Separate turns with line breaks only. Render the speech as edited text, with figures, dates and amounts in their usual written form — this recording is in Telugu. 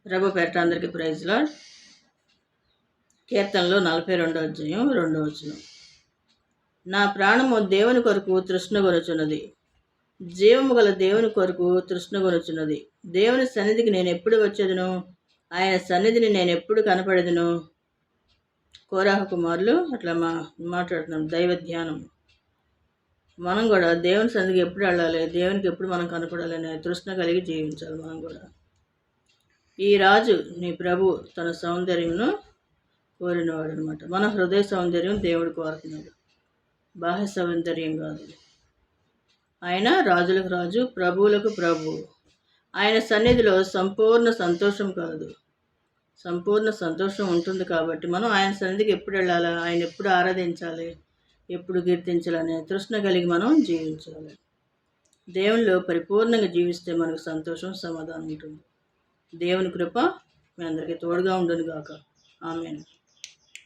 ప్రభు పేరట అందరికీ ప్రైజ్ లార్డ్. కీర్తనలో 42వ అధ్యాయం 2వ వచనం. నా ప్రాణము దేవుని కొరకు తృష్ణగొనుచున్నది, జీవము గల దేవుని కొరకు తృష్ణగొనుచున్నది. దేవుని సన్నిధికి నేను ఎప్పుడు వచ్చేదను, ఆయన సన్నిధిని నేను ఎప్పుడు కనపడేదను. కోరాహు కుమారులు అట్లా మాట్లాడుతున్నాం. దైవ ధ్యానం. మనం కూడా దేవుని సన్నిధికి ఎప్పుడు వెళ్ళాలి, దేవునికి ఎప్పుడు మనం కనపడాలి అనే తృష్ణ కలిగి జీవించాలి. మనం కూడా ఈ రాజు నీ ప్రభు తన సౌందర్యంను కోరినవాడు అనమాట. మన హృదయ సౌందర్యం దేవుడు కోరుతున్నాడు, బాహ్య సౌందర్యం కాదు. ఆయన రాజులకు రాజు, ప్రభువులకు ప్రభువు. ఆయన సన్నిధిలో సంపూర్ణ సంతోషం కాదు, సంపూర్ణ సంతోషం ఉంటుంది. కాబట్టి మనం ఆయన సన్నిధికి ఎప్పుడు వెళ్ళాలా, ఆయన ఎప్పుడు ఆరాధించాలి, ఎప్పుడు కీర్తించాలనే తృష్ణ కలిగి మనం జీవించాలి. దేవునిలో పరిపూర్ణంగా జీవిస్తే మనకు సంతోషం, సమాధానం ఉంటుంది. దేవుని కృప మీ అందరికీ తోడుగా ఉండును గాక. ఆమేన్.